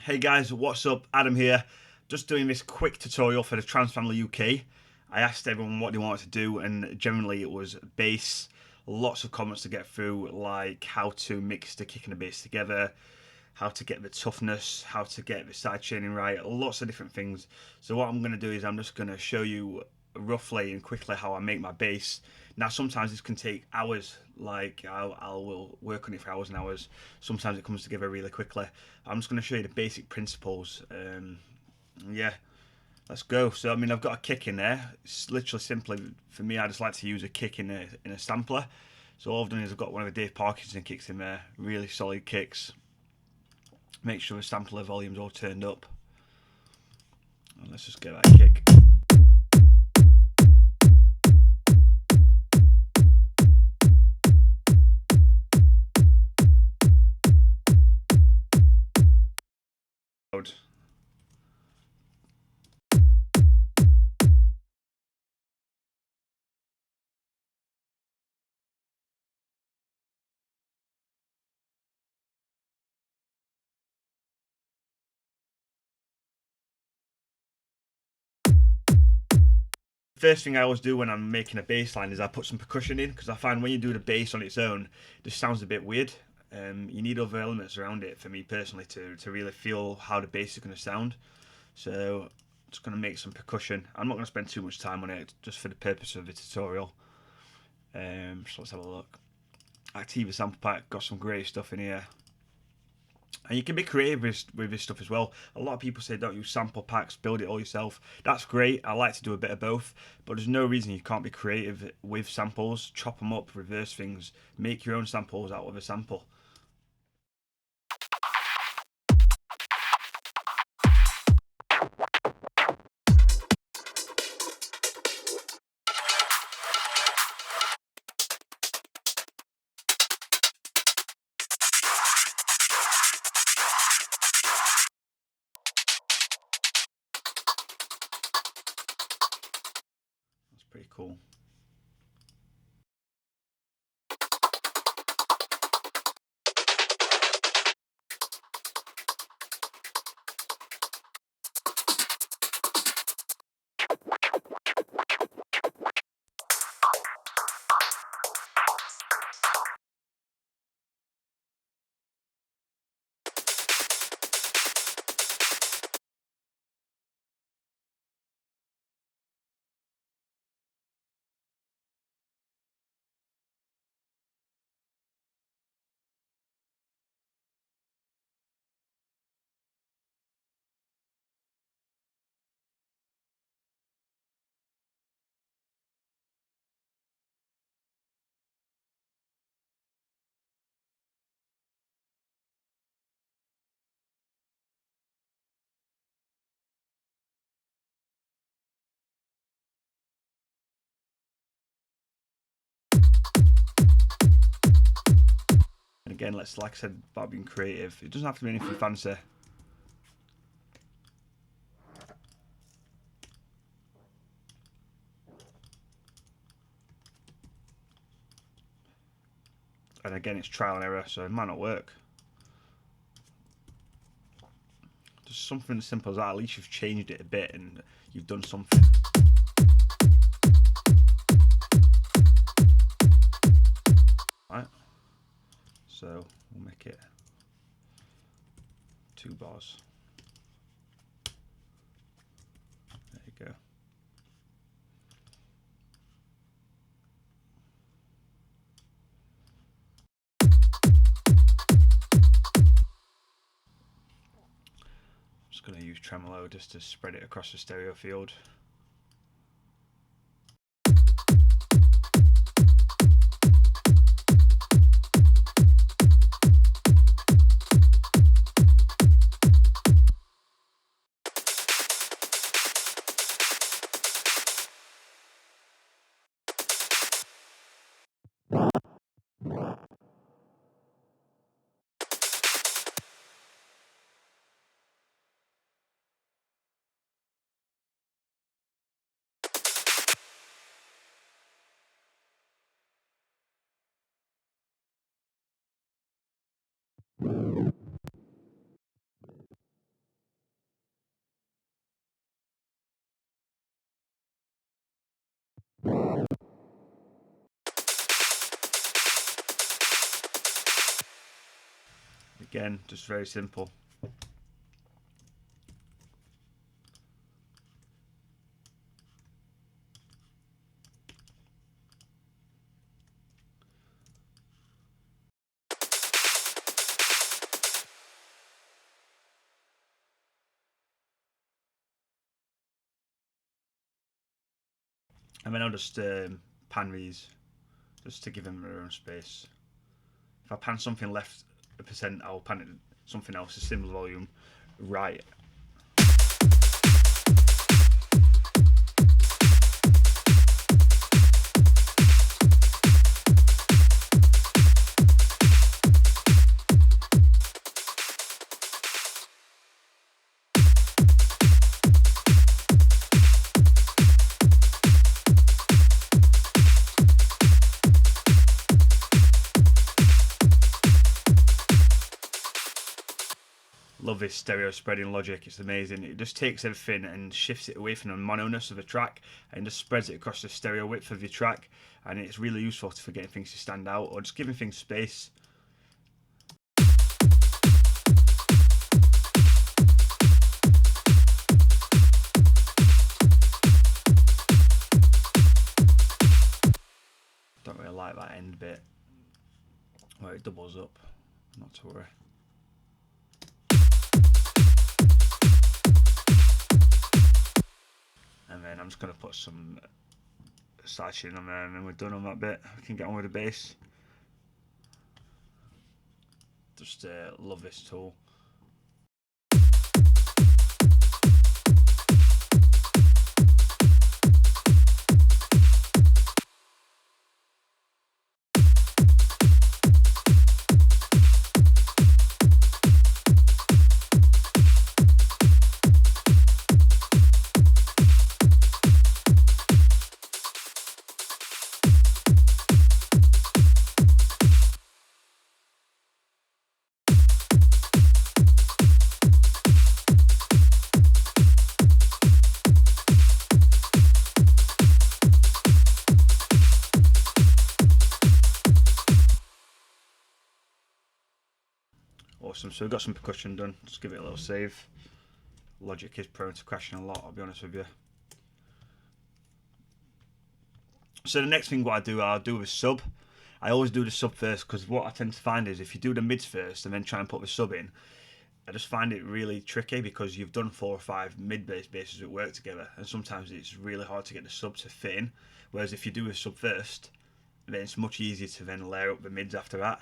Hey guys, what's up? Adam here. Just doing this quick tutorial for the Trance Family UK. I asked everyone what they wanted to do, and generally it was bass. Lots of comments to get through, like how to mix the kick and the bass together, how to get the toughness, how to get the side chaining right, lots of different things. So what I'm going to do is I'm just going to show you roughly and quickly how I make my bass. Now sometimes this can take hours, like I will work on it for hours and hours. Sometimes it comes together really quickly. I'm just going to show you the basic principles. Yeah, let's go. So I mean, I've got a kick in there. It's literally simply, for me, I just like to use a kick in a sampler. So all I've done is I've got one of the Dave Parkinson kicks in there, really solid kicks. Make sure the sampler volume's all turned up. And let's just get that kick. First thing I always do when I'm making a bass line is I put some percussion in, because I find when you do the bass on its own, it just sounds a bit weird. You need other elements around it, for me personally, to really feel how the bass is going to sound. So I'm just going to make some percussion. I'm not going to spend too much time on it, just for the purpose of the tutorial. So let's have a look. Activa sample pack, got some great stuff in here. And you can be creative with this stuff as well. A lot of people say don't use sample packs, build it all yourself. That's great. I like to do a bit of both, but there's no reason you can't be creative with samples. Chop them up, reverse things, make your own samples out of a sample. That's pretty cool. And again, like I said about being creative, it doesn't have to be anything fancy. And again, it's trial and error, so it might not work. Just something as simple as that. At least you've changed it a bit and you've done something. Right. So we'll make it 2 bars. There you go. Just going to use tremolo just to spread it across the stereo field. Again, just very simple. And then I'll just pan these, just to give them their own space. If I pan something left a percent, I'll pan it something else, a similar volume, right. Love this stereo spreading logic, it's amazing. It just takes everything and shifts it away from the mono-ness of the track and just spreads it across the stereo width of your track, and it's really useful for getting things to stand out or just giving things space. Don't really like that end bit where it doubles up, not to worry. And then I'm just going to put some sidechain on there, and then we're done on that bit. We can get on with the bass. Just love this tool. Awesome, so we've got some percussion done, just give it a little save. Logic is prone to crashing a lot, I'll be honest with you. So the next thing I'll do with sub. I always do the sub first, because what I tend to find is if you do the mids first and then try and put the sub in, I just find it really tricky because you've done 4 or 5 mid-bass basses that work together, and sometimes it's really hard to get the sub to fit in. Whereas if you do a sub first, then it's much easier to then layer up the mids after that.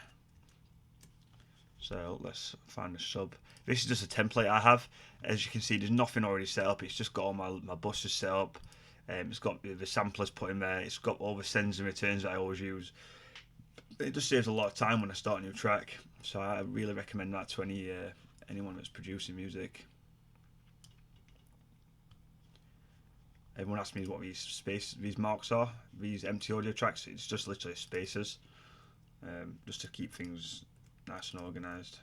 So let's find a sub. This is just a template I have. As you can see, there's nothing already set up. It's just got all my buses set up. It's got the samplers put in there. It's got all the sends and returns that I always use. It just saves a lot of time when I start a new track. So I really recommend that to anyone that's producing music. Everyone asks me what these marks are. These empty audio tracks. It's just literally spaces, just to keep things nice and organised.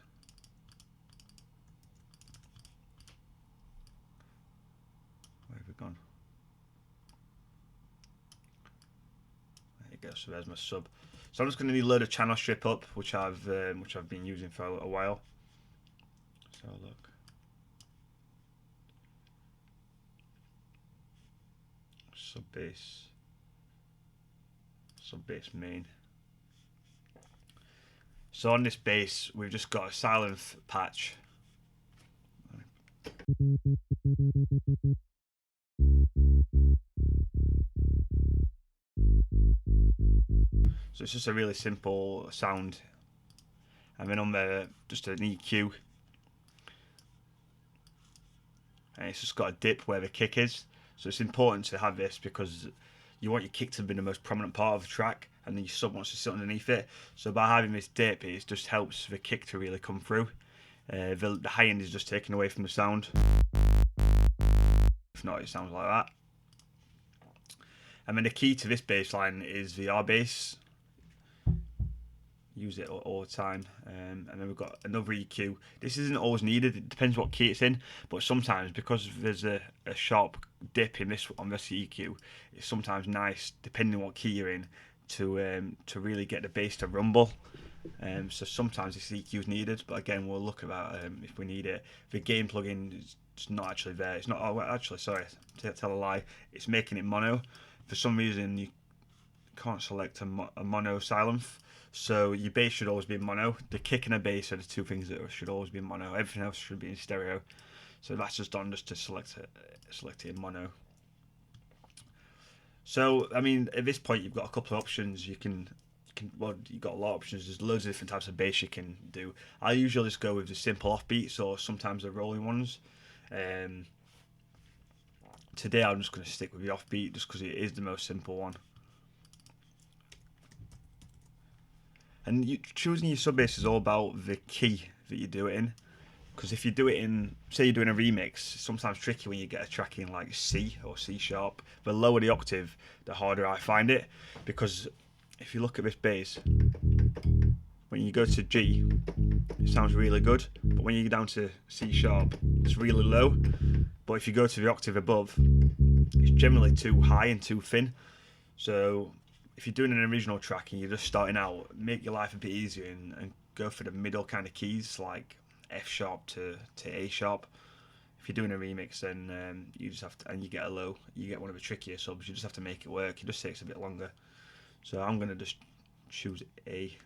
Where have we gone? There you go. So there's my sub. So I'm just going to need a load of channel strip up, which I've been using for a little while. So look. Sub bass main. So on this bass, we've just got a silent patch. So it's just a really simple sound. And then on there, just an EQ. And it's just got a dip where the kick is. So it's important to have this because you want your kick to be the most prominent part of the track, and then your sub wants to sit underneath it. So by having this dip, it just helps the kick to really come through. The high end is just taken away from the sound. If not, it sounds like that. And then the key to this bass line is the R bass. use it all the time. And then we've got another EQ. This isn't always needed. It depends what key it's in. But sometimes, because there's a sharp dip in this on this EQ, it's sometimes nice, depending on what key you're in, to really get the bass to rumble. So sometimes this EQ is needed, but again, we'll look about if we need it. The gain plugin is not actually there. It's not. Oh, actually, sorry, tell a lie. It's making it mono. For some reason, you can't select a mono silenth. So your bass should always be in mono. The kick and the bass are the two things that should always be in mono. Everything else should be in stereo. So that's just done just to select it in mono. So I mean, at this point, you've got a couple of options. Well, you've got a lot of options. There's loads of different types of bass you can do. I usually just go with the simple offbeats or sometimes the rolling ones. Today I'm just going to stick with the offbeat just because it is the most simple one. And choosing your sub bass is all about the key that you do it in. Because if you do it in, say you're doing a remix, it's sometimes tricky when you get a track in like C or C sharp. The lower the octave, the harder I find it. Because if you look at this bass, when you go to G, it sounds really good. But when you go down to C sharp, it's really low. But if you go to the octave above, it's generally too high and too thin. So if you're doing an original track and you're just starting out, make your life a bit easier and go for the middle kind of keys like F sharp to A sharp. If you're doing a remix, then you just have to, and you get one of the trickier subs. You just have to make it work. It just takes a bit longer. So I'm gonna just choose A.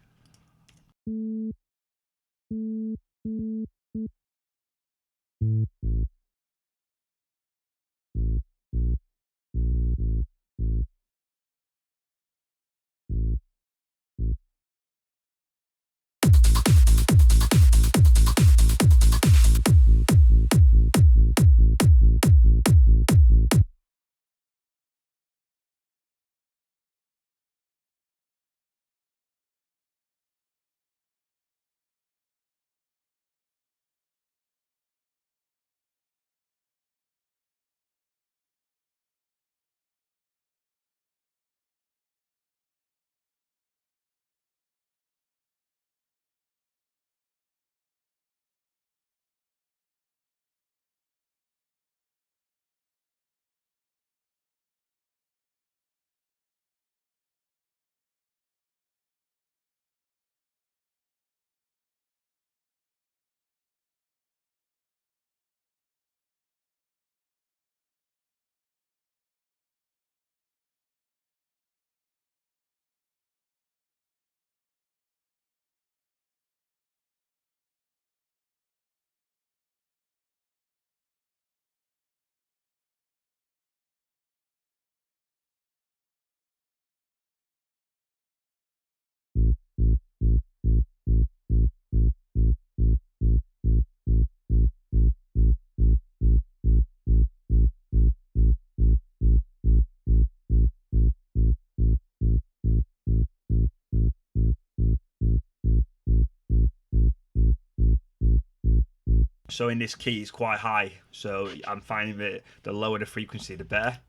So in this key, it's quite high. So I'm finding that the lower the frequency, the better.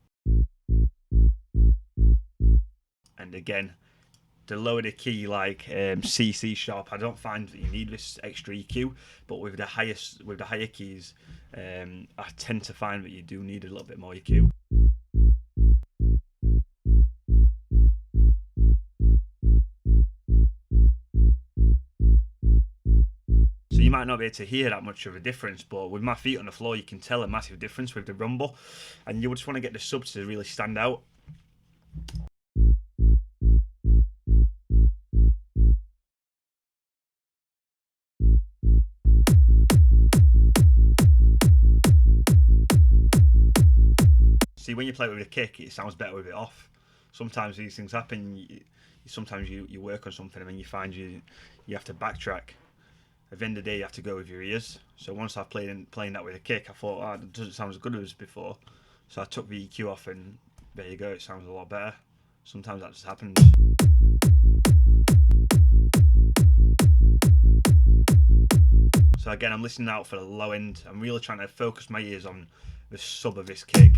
And again, the lower the key, like C sharp, I don't find that you need this extra EQ. But with the higher keys, I tend to find that you do need a little bit more EQ. So you might not be able to hear that much of a difference, but with my feet on the floor, you can tell a massive difference with the rumble, and you just want to get the subs to really stand out. See, when you play with a kick, it sounds better with it off. Sometimes these things happen. Sometimes you work on something and then you find you have to backtrack. At the end of the day, you have to go with your ears. So once I've playing that with a kick, I thought, it doesn't sound as good as before. So I took the EQ off and there you go, it sounds a lot better. Sometimes that just happens. So again, I'm listening out for the low end. I'm really trying to focus my ears on the sub of this kick.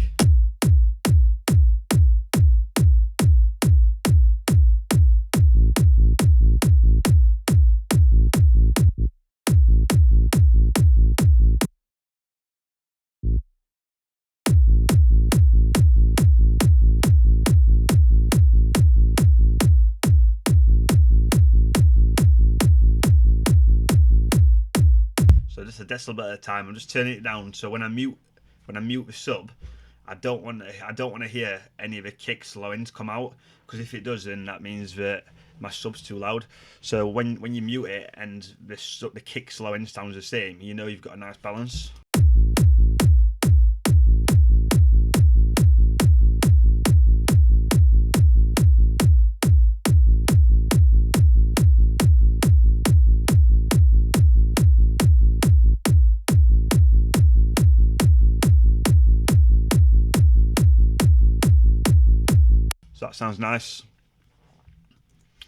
decibel at a time. I'm just turning it down so when I mute the sub, I don't want to hear any of the kicks low ends come out, because if it does, then that means that my sub's too loud. So when you mute it and the kick low end sounds the same, you know you've got a nice balance. So that sounds nice.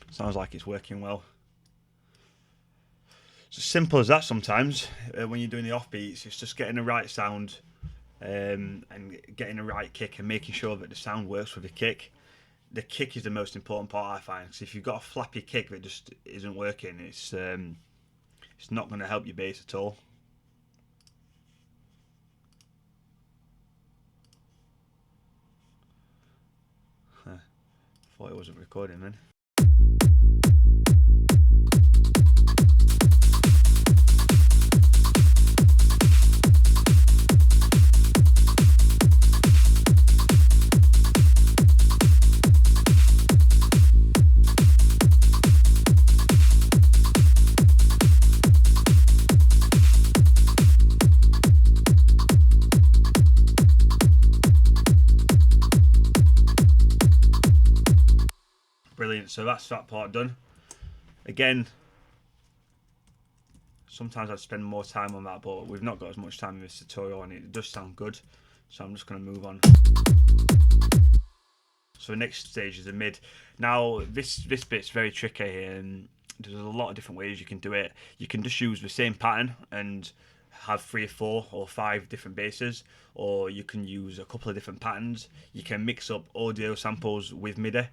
Sounds like it's working well. It's as simple as that sometimes. When you're doing the offbeats, it's just getting the right sound and getting the right kick and making sure that the sound works with the kick. The kick is the most important part, I find, because if you've got a flappy kick that just isn't working, it's not going to help your bass at all. Thought it wasn't recording then. Brilliant, so that's that part done. Again, sometimes I'd spend more time on that, but we've not got as much time in this tutorial and it does sound good, so I'm just going to move on. So the next stage is the mid. Now this bit's very tricky and there's a lot of different ways you can do it. You can just use the same pattern and have 3 or 4 or 5 different basses, or you can use a couple of different patterns. You can mix up audio samples with MIDI.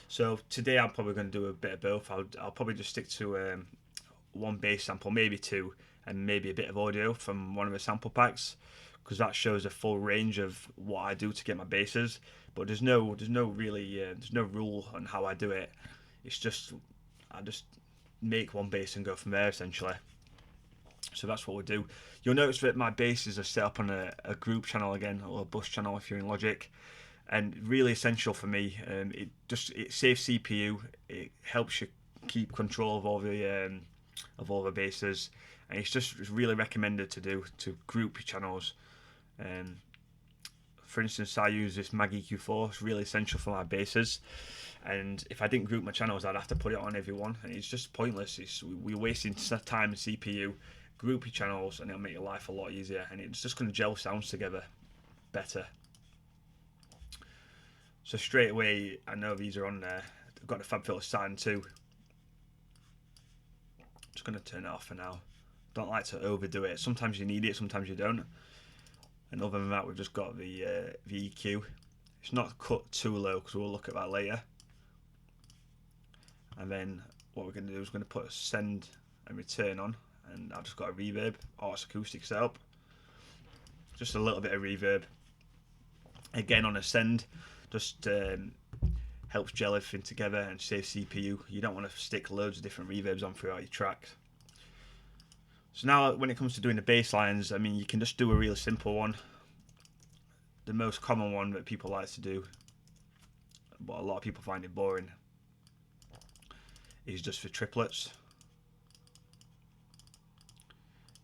So today I'm probably going to do a bit of both. I'll probably just stick to one bass sample, maybe 2, and maybe a bit of audio from one of the sample packs, because that shows a full range of what I do to get my basses. But there's no rule on how I do it. It's just I just make one bass and go from there essentially. So that's what we'll do. You'll notice that my basses are set up on a group channel again, or a bus channel if you're in Logic, and really essential for me. It saves CPU. It helps you keep control of all the basses, and it's really recommended to do to group your channels. For instance, I use this Mag EQ4. It's really essential for my basses, and if I didn't group my channels, I'd have to put it on every one, and it's just pointless. We're wasting time and CPU. Group your channels, and it'll make your life a lot easier, and it's just going to gel sounds together better. So straight away, I know these are on there. I've got the FabFilter starting too. Just going to turn it off for now. Don't like to overdo it. Sometimes you need it, sometimes you don't. And other than that, we've just got the EQ. It's not cut too low because we'll look at that later. And then what we're going to do is we're going to put a send and return on, and I've just got a reverb, Arts Acoustic setup. Just a little bit of reverb. Again on a send, just helps gel everything together and save CPU. You don't want to stick loads of different reverbs on throughout your tracks. So now when it comes to doing the bass lines, I mean, you can just do a real simple one. The most common one that people like to do, but a lot of people find it boring, is just for triplets.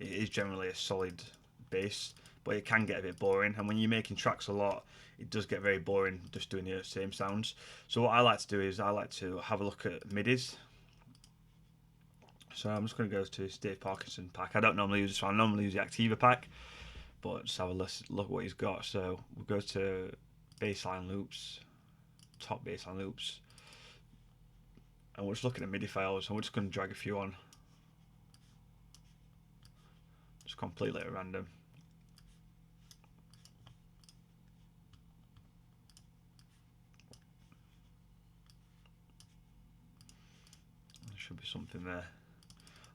It is generally a solid bass, but it can get a bit boring, and when you're making tracks a lot, it does get very boring just doing the same sounds. So what I like to do is I like to have a look at midis. So I'm just going to go to Dave Parkinson pack. I don't normally use this one. I normally use the Activa pack, but just have a look what he's got. So we'll go to bassline loops, top bassline loops, and we're just looking at MIDI files, and we're just going to drag a few on. Just completely at random. There should be something there.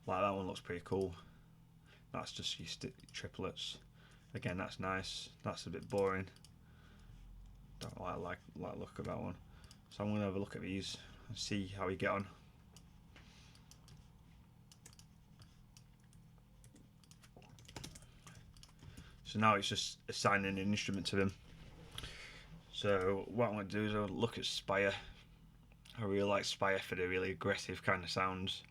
Like that one looks pretty cool. That's just your triplets. Again, that's nice. That's a bit boring. Don't like the look of that one. So I'm going to have a look at these and see how we get on. So now it's just assigning an instrument to them. So what I'm going to do is I'll look at Spire. I really like Spire for the really aggressive kind of sounds.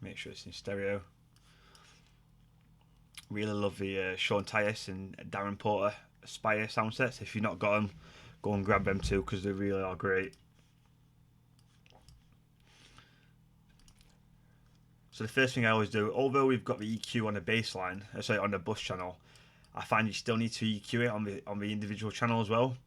Make sure it's in stereo. Really love the Sean Tyas and Darren Porter Spire sound sets. If you've not got them, go and grab them too, because they really are great. So the first thing I always do, although we've got the EQ on the bassline, sorry, on the bus channel, I find you still need to EQ it on the individual channel as well.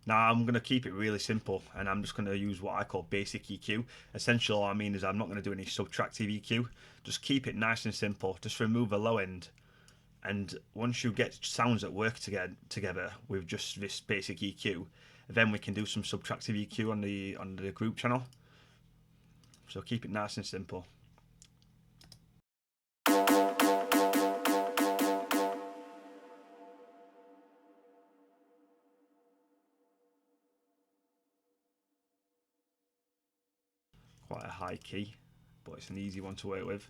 Now I'm going to keep it really simple, and I'm just going to use what I call basic EQ. Essentially all I mean is I'm not going to do any subtractive EQ. Just keep it nice and simple. Just remove the low end. And once you get sounds that work together with just this basic EQ, then we can do some subtractive EQ on the group channel. So keep it nice and simple. Quite a high key, but it's an easy one to work with.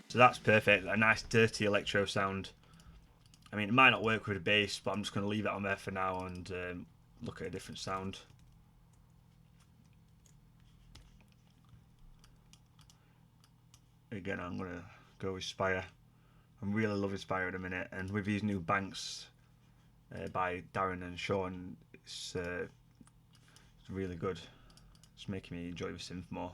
So that's perfect, a nice dirty electro sound. I mean, it might not work with the bass, but I'm just going to leave it on there for now and look at a different sound. Again, I'm going to go with Spire. I'm really loving Spire at the minute, and with these new banks by Darren and Sean, it's really good. It's making me enjoy the synth more.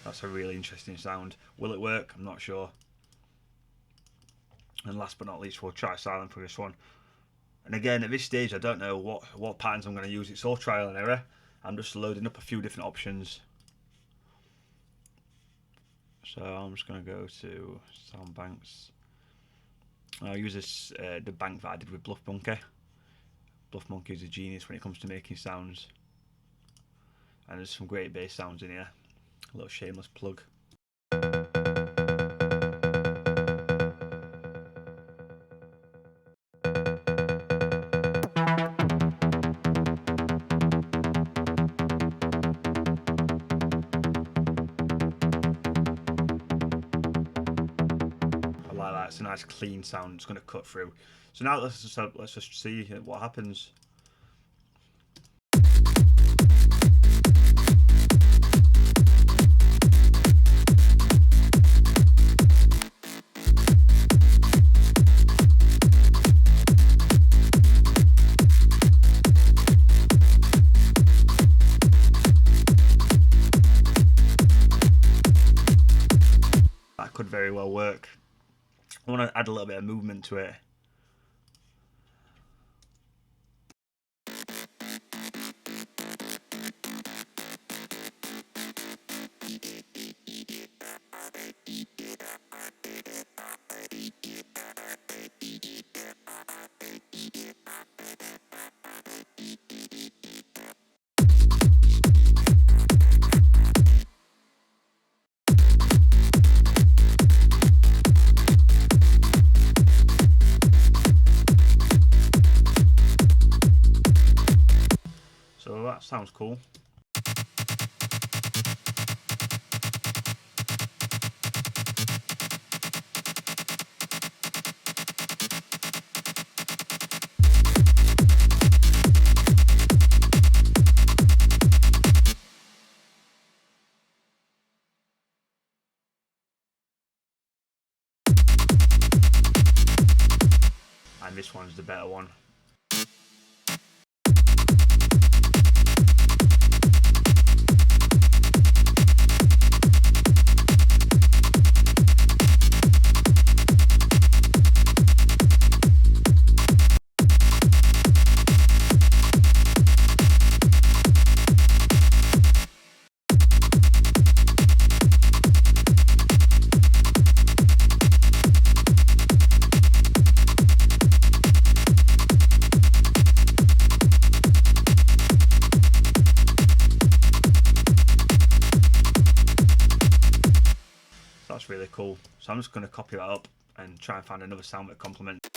That's a really interesting sound. Will it work? I'm not sure. And last but not least, we'll try silent for this one. And again, at this stage, I don't know what patterns I'm going to use. It's all trial and error. I'm just loading up a few different options. So I'm just going to go to sound banks. I'll use this the bank that I did with Bluff Monkey. Bluff Monkey is a genius when it comes to making sounds. And there's some great bass sounds in here. A little shameless plug. It's a nice clean sound. It's going to cut through. So now let's just see what happens. That could very well work. I want to add a little bit of movement to it. So that sounds cool. And this one's the better one. cool. So I'm just going to copy that up and try and find another sound that complements.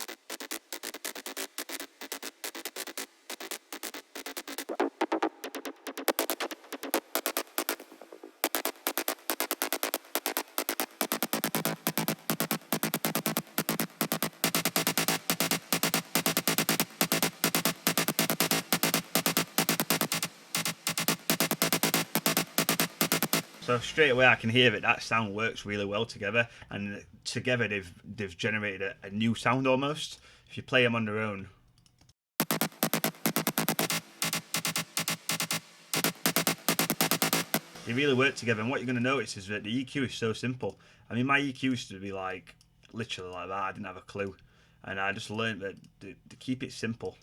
So straight away I can hear that sound works really well together, and together they've generated a new sound almost. If you play them on their own, they really work together. And what you're going to notice is that the EQ is so simple. I mean, my EQ used to be like literally like that. I didn't have a clue, and I just learned that to keep it simple.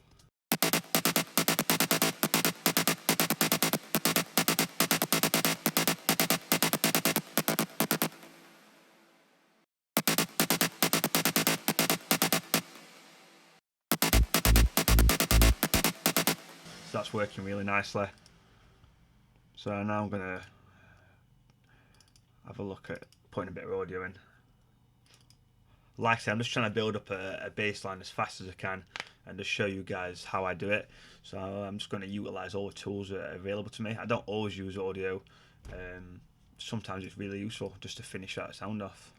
So that's working really nicely. So now I'm gonna have a look at putting a bit of audio in. Like I say, I'm just trying to build up a bass line as fast as I can and just show you guys how I do it. So I'm just going to utilize all the tools that are available to me. I don't always use audio. Sometimes it's really useful just to finish that sound off.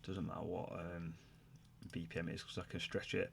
Doesn't matter what BPM is because I can stretch it.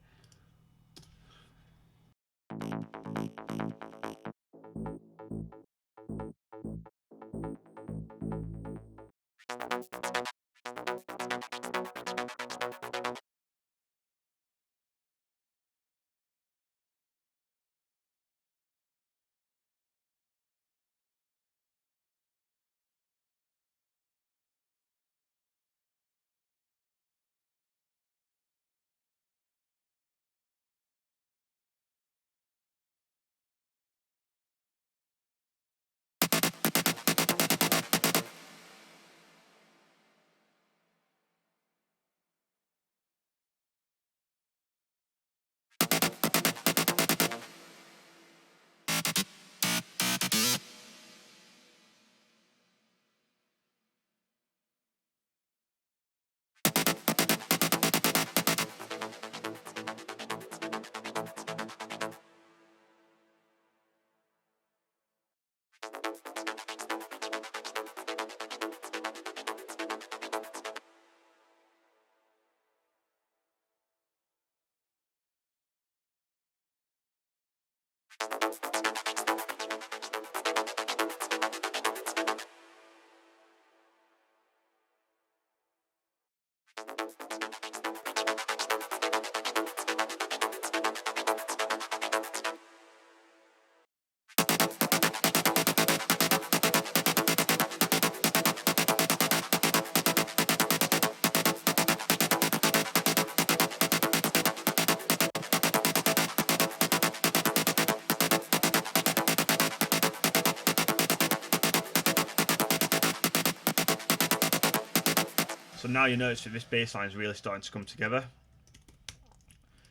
So now you notice that this bass line is really starting to come together.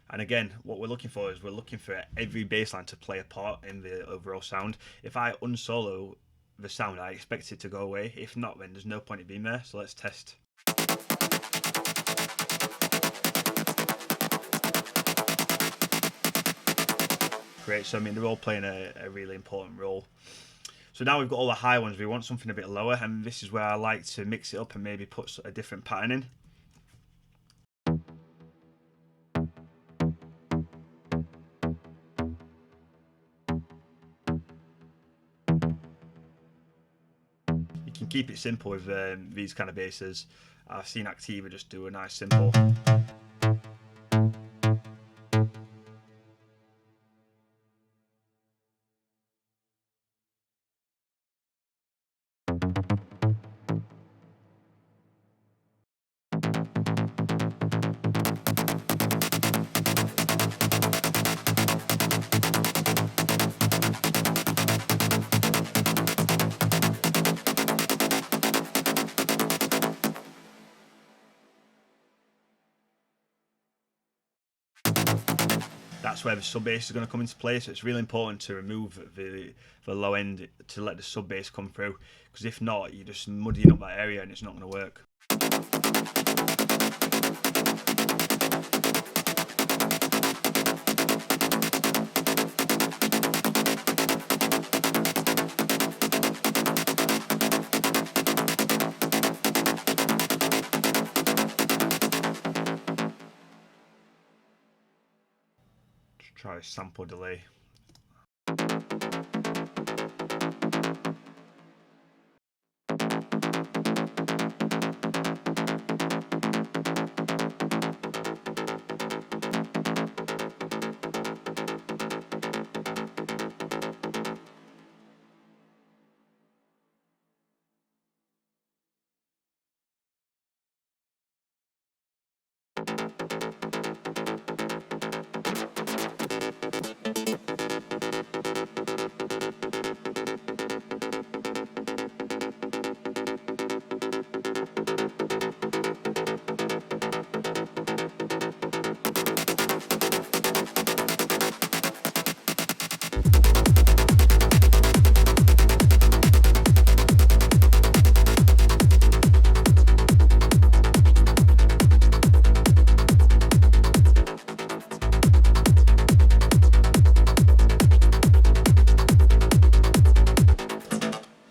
And again, what we're looking for is we're looking for every bass line to play a part in the overall sound. If I unsolo the sound, I expect it to go away. If not, then there's no point in being there. So let's test. Great, so I mean, they're all playing a really important role. So now we've got all the high ones, we want something a bit lower, and this is where I like to mix it up and maybe put a different pattern in. You can keep it simple with these kind of basses. I've seen Activa just do a nice simple. that's where the sub bass is going to come into play. So it's really important to remove the low end to let the sub bass come through, because if not, you're just muddying up that area and it's not going to work. Try sample delay.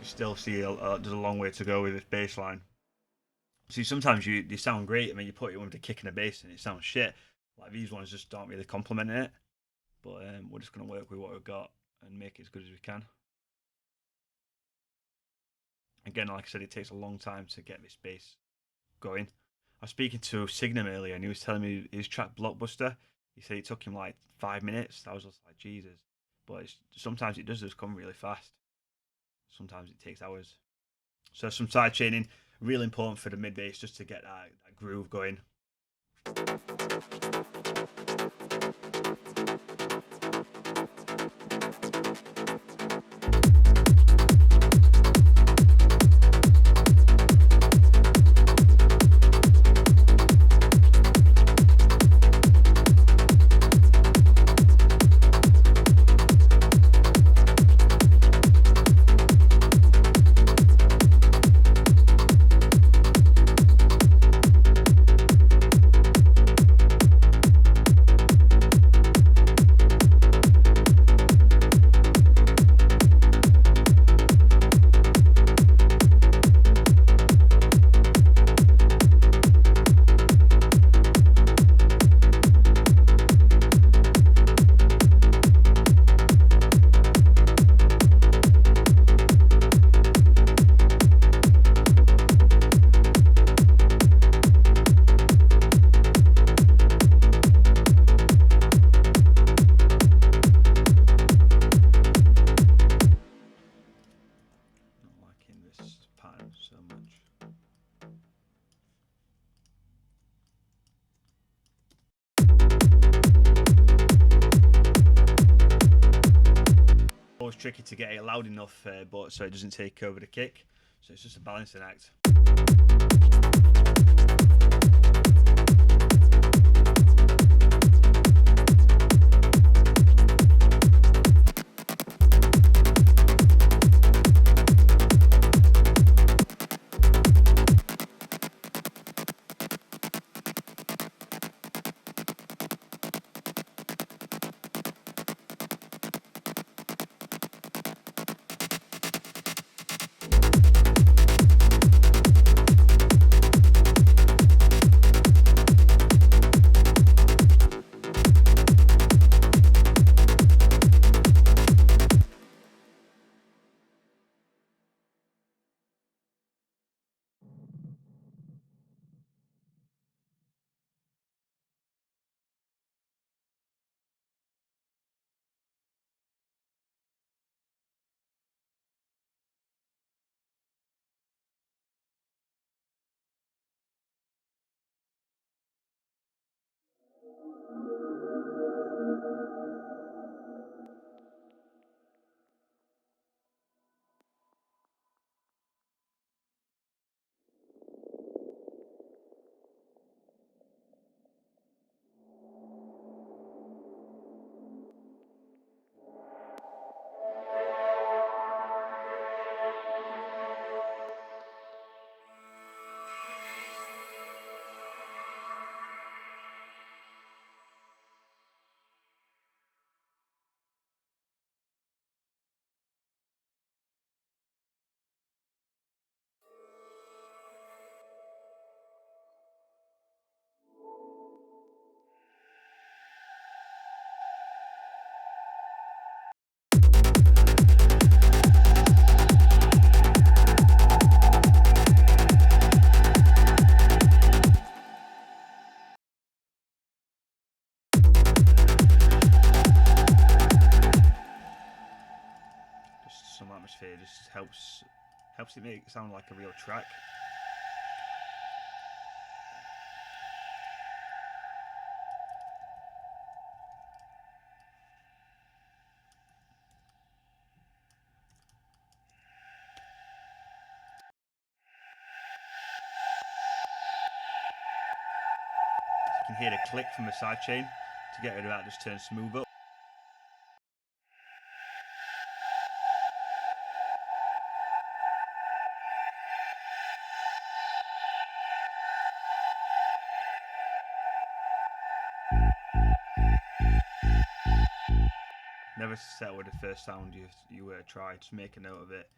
Still see there's a long way to go with this bass line. See, sometimes you sound great. I mean, you put it with a kick and a bass and it sounds shit. Like these ones just aren't really complimenting it. But we're just going to work with what we've got and make it as good as we can. Again, like I said, it takes a long time to get this bass going. I was speaking to Signum earlier and he was telling me his track Blockbuster. He said it took him like 5 minutes. I was just like, Jesus. But sometimes it does just come really fast. Sometimes it takes hours. So some side chaining, really important for the mid bass just to get that groove going. Tricky to get it loud enough, but so it doesn't take over the kick. So it's just a balancing act. helps it make it sound like a real track. You can hear the click from the sidechain. To get rid of that, just turn smooth up. Never settle with the first sound you try. Just make a note of it.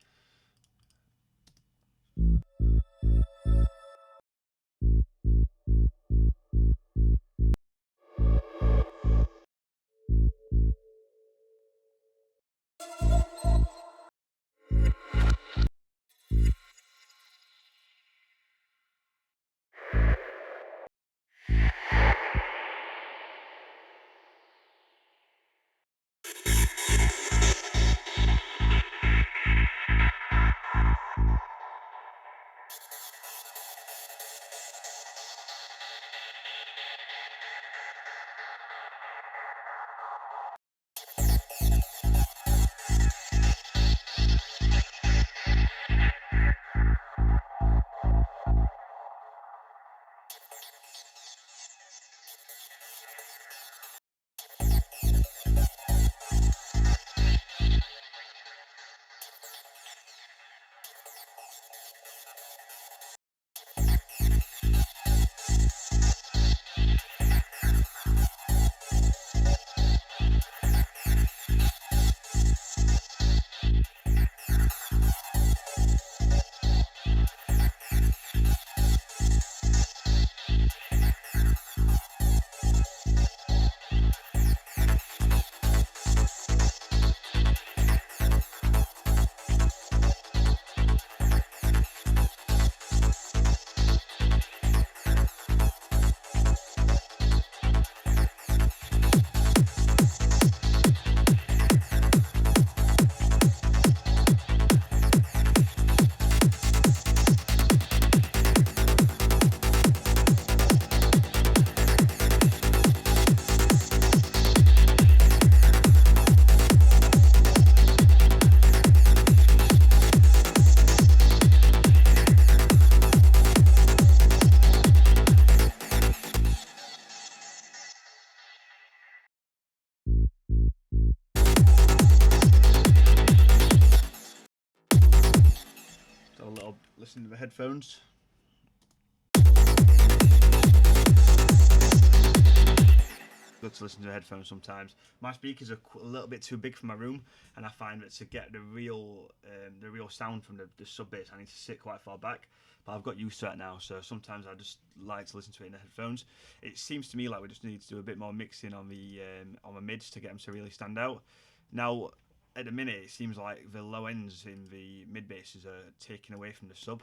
So a little listen to the headphones. Good to listen to the headphones sometimes. My speakers are a little bit too big for my room, and I find that to get the real sound from the sub bass, I need to sit quite far back. But I've got used to it now, so sometimes I just like to listen to it in the headphones. It seems to me like we just need to do a bit more mixing on the mids to get them to really stand out. Now, at the minute, it seems like the low ends in the mid basses are taken away from the sub.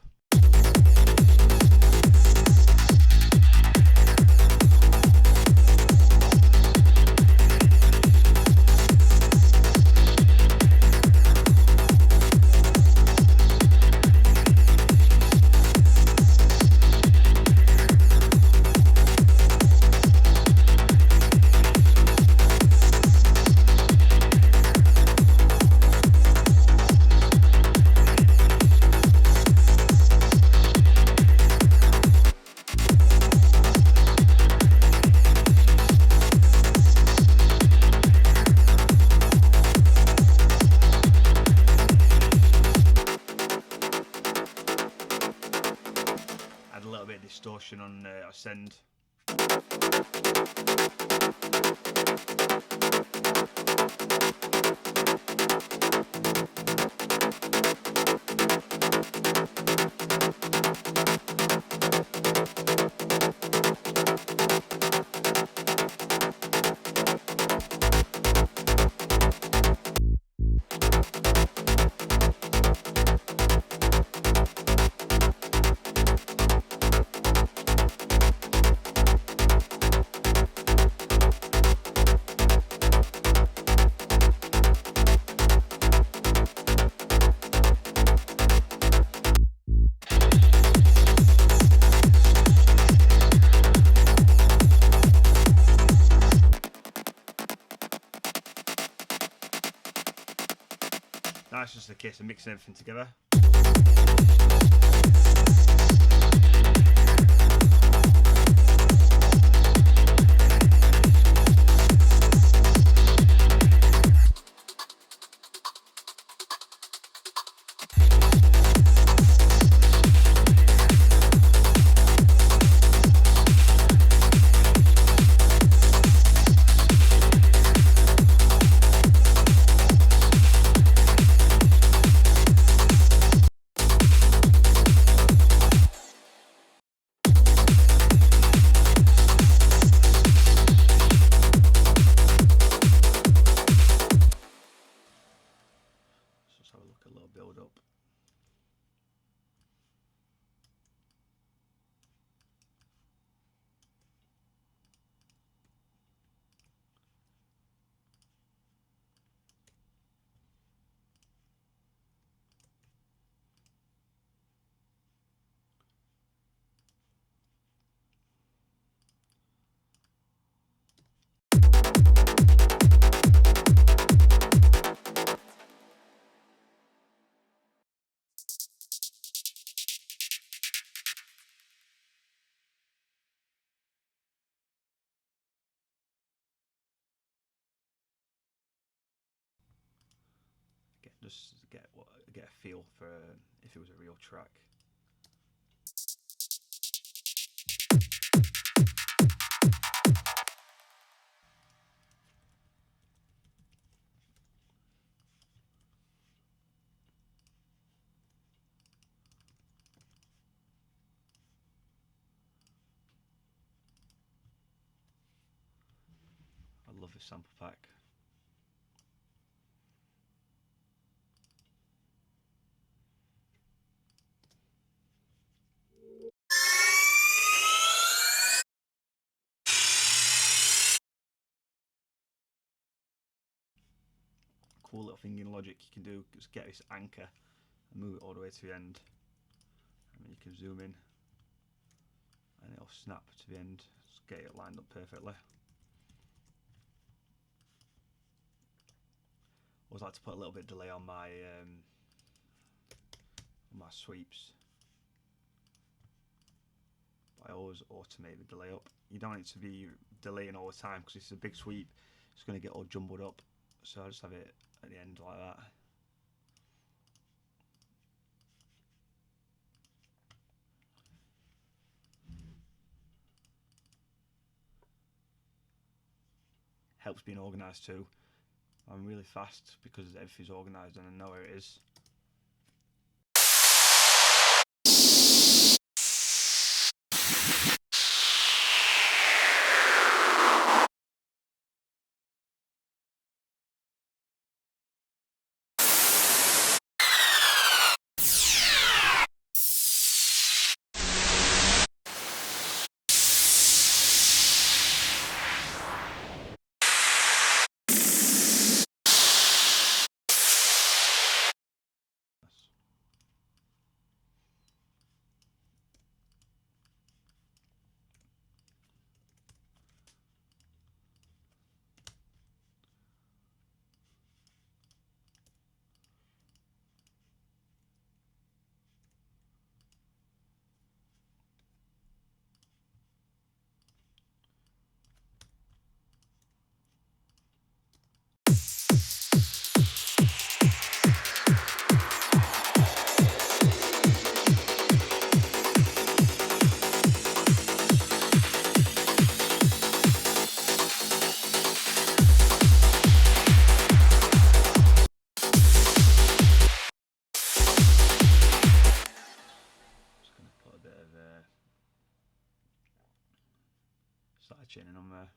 Add a little bit of distortion on Ascend. case of mixing everything together. Let's have a look at a little build up. Just get a feel for if it was a real track. I love this sample pack. Cool little thing in Logic you can do is get this anchor and move it all the way to the end, and then you can zoom in and it'll snap to the end, just get it lined up perfectly. Always like to put a little bit of delay on my sweeps. I always automate the delay up. You don't need to be delaying all the time because it's a big sweep, it's going to get all jumbled up, so I just have it at the end like that. Helps being organised too. I'm really fast because everything's organised and I know where it is. Side chaining on there.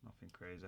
Nothing crazy.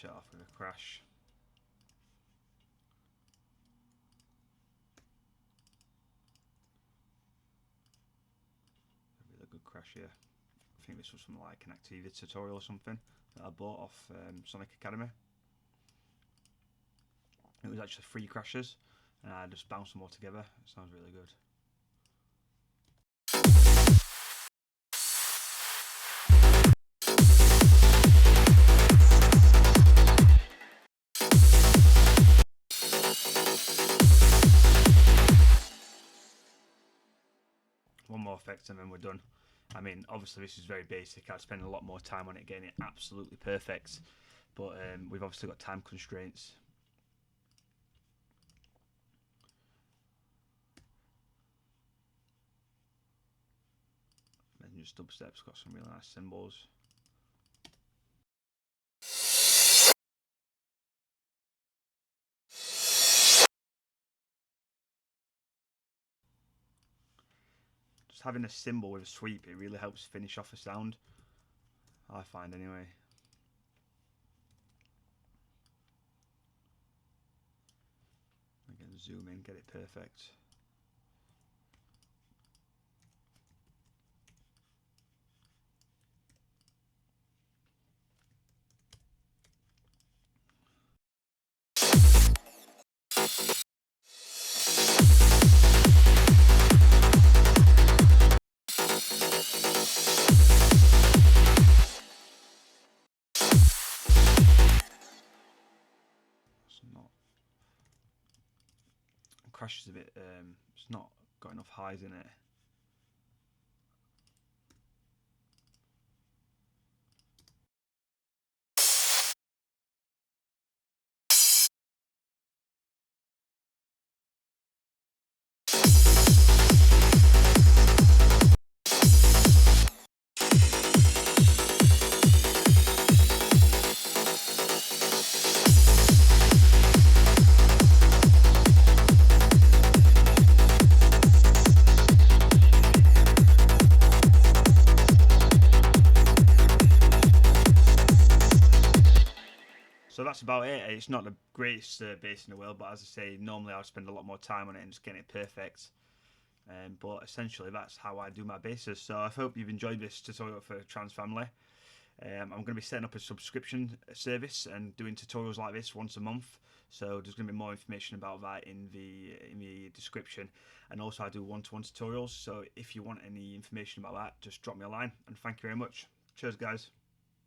it off with a crash. A really good crash here. I think this was from like an activity tutorial or something that I bought off Sonic Academy. It was actually 3 crashes, and I just bounced them all together. It sounds really good. One more effect and then we're done. I mean, obviously this is very basic. I'd spend a lot more time on it getting it absolutely perfect, but we've obviously got time constraints. And then just dubstep's got some really nice cymbals. Just having a cymbal with a sweep, it really helps finish off a sound, I find anyway. Again, zoom in, get it perfect. Crashes a bit, it's not got enough highs in it. So that's about it. It's not the greatest bass in the world, but as I say, normally I would spend a lot more time on it and just getting it perfect. But essentially that's how I do my basses. So I hope you've enjoyed this tutorial for Trance family. I'm going to be setting up a subscription service and doing tutorials like this once a month. So there's going to be more information about that in the description. And also I do one-to-one tutorials. So if you want any information about that, just drop me a line. And thank you very much. Cheers, guys.